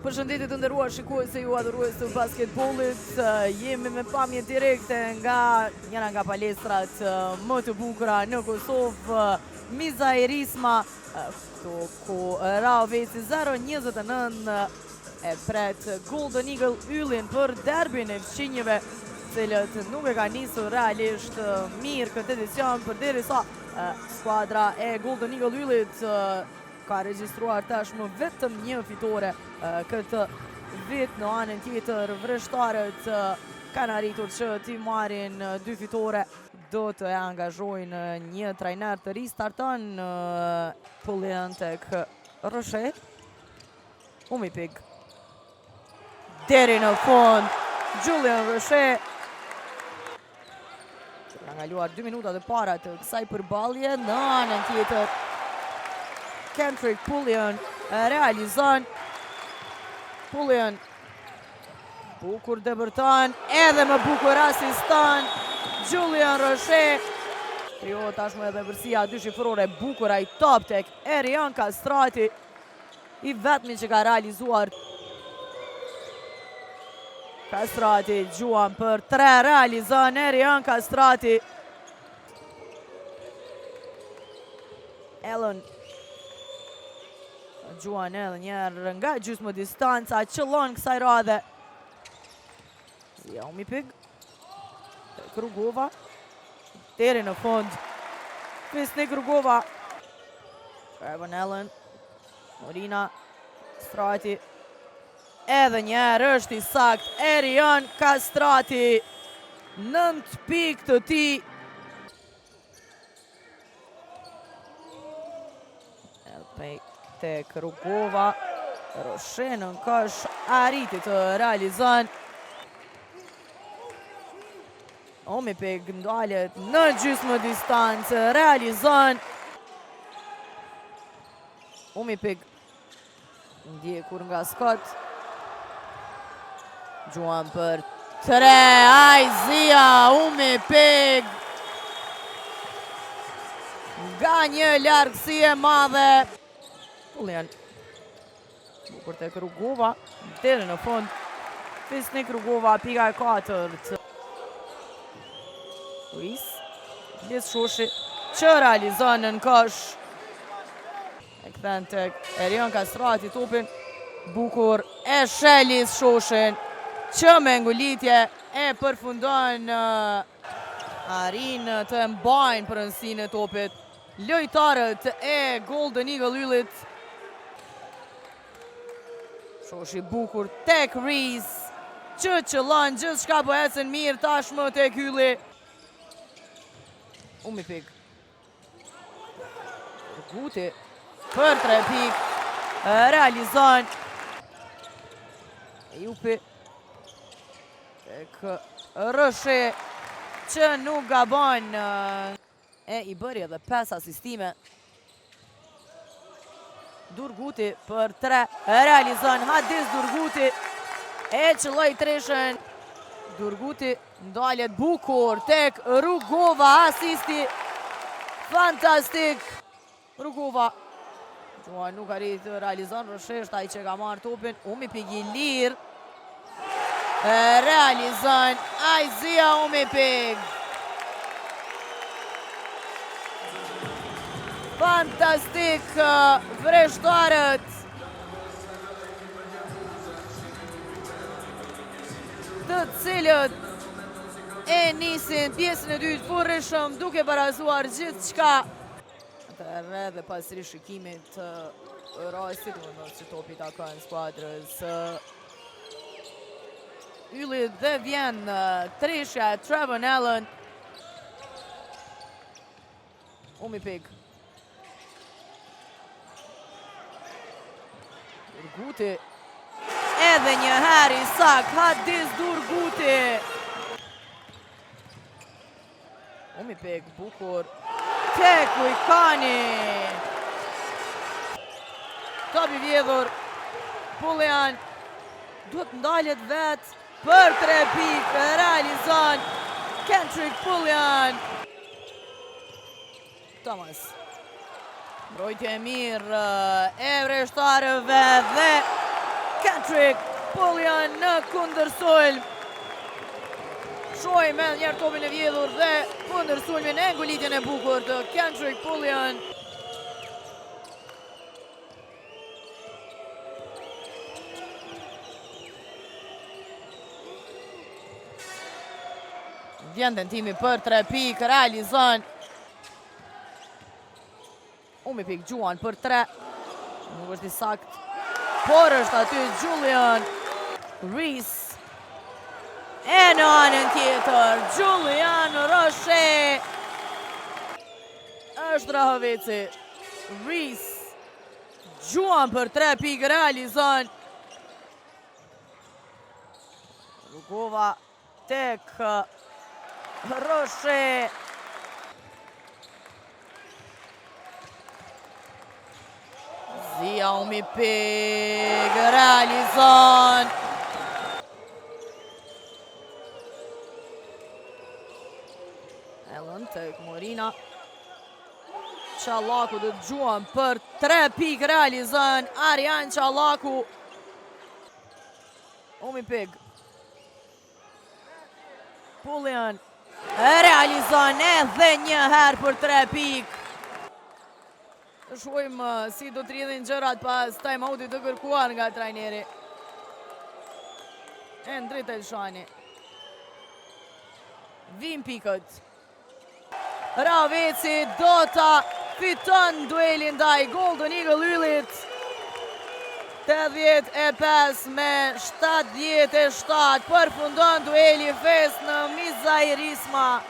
Përshëndetje të nderuar shikuese ju adhurues të basketbollit. Jemi me pamje direkte nga njëra nga palestrat më të bukura në Kosovë, Miza Erisma, këtu ku Raveci 0-29 e pret Golden Eagle Yllin për derbin e fqinjeve, cilët nuk e ka nisur realisht mirë këtë edicion, përderisa skuadra e Golden Eagle Yllit ka regjistruar tashmë vetëm një fitore këtë vit. Në anën tjetër, vëreshtarët kanë arritur që t'i marrin 2 fitore. Do të angazhojnë një trajner të ri, starton Pullian tek Roche. Umipig deri në fund, Julian Roche. Ka kaluar 2 minutat e para të kësaj përballje. Në anën tjetër, Kendrick Pullian realizon. Pullian bukur debërton, edhe më bukur asiston Julian Roche. Krijohet tashmë edhe vërsia 2 shifrore bukur, ai top tek Erian Kastrati, i vetmi që ka realizuar. Kastrati gjuan për 3, realizon Erian Kastrati. Ellen gjuan edhe njerë nga gjysmë distanca, qëllon kësaj radhe. Zia Umipig tek Rugova, deri në fund Fisnik Rugova. Trevon Ellen, Morina Strati, edhe njerë është i sakt Erian Kastrati, 9 pikë të ti. Tek Rugova, Roche në kësh arriti të realizon. Umipig ndalet në gjysmë distancë, realizon. Umipig ndjekur nga Scott, gjuan për 3, ai Zia Umipig nga një largësi e madhe. Pullian bukur tek Rugova, deri në fund Fisnik Rugova, pika e 4. Luis Lis Shoshi që realizon në kësh, e kthen tek Erian Kastrati topin, bukur e shelis Shoshin që me ngulitje e përfundon, arrin të mbajnë pronësinë e topit lojtarët e Golden Eagle Yllit. Shoshi bukur tek Rees, që qëllon gjithë shka po ecën mirë tashmë tek Ylli. Umipig Guti për 3 pikë, realizon. Jupi tek Roche që nuk gabon, e i bëri edhe 5 asistime. Durguti për 3, realizon Hadis Durguti, e qëlloj treshën. Durguti ndalet bukur tek Rugova, asisti fantastik. Rugova gjuan nuk arrit të realizon, Roche është ai që ka marrë topin. Umipig i lirë, realizon ai Zia Umipig. Fantastik vëreshtarët, të cilët e nisin pjesën e dytë furrishëm duke barazuar gjithë qka. Atëherë dhe pas rishikimit të rastit, më nësë që topi takon skuadrës Yllit, dhe vjen treshja Trevon Allen. Umipig Durguti, edhe një herë i sak Hadis Durguti. Umipig bukur tek Ujkani, topi vjedhur. Pullian duhet ndalet vet për 3 pikë, realizon Kendrick Pullian. Thomas Mbrojtje e mirë e vëreshtarëve dhe Kendrick Pullian në kundërsulm. Shohim edhe njerë topin e vjedhur dhe kundërsulmin e ngulitjen e bukur të Kendrick Pullian. Vjen tentimi për 3 pikë, realizon. Umi pikë Gjuan për 3. Nuk është i sakt, por është aty Julian Reese. E në anën tjetër, Julian Roche. Është Rahovici. Reese. Gjuan për 3 pikë, realizon. Rugova tek Roche. Zia Umi pikë, realizon. Ellen tek Morina. Qallaku dhe Gjuan për 3 pikë, realizon. Arjan Qallaku. Umi pikë. Pullian realizon edhe një herë për 3 pikë. Shohim si do të rridhin gjërat pas time-outit të kërkuar nga trajneri Endrit Elshani. Vim pikët. Rahovici do ta fiton duelin ndaj Golden Eagle Ylit. 85 me 77 përfundon dueli fest në Mizairisma.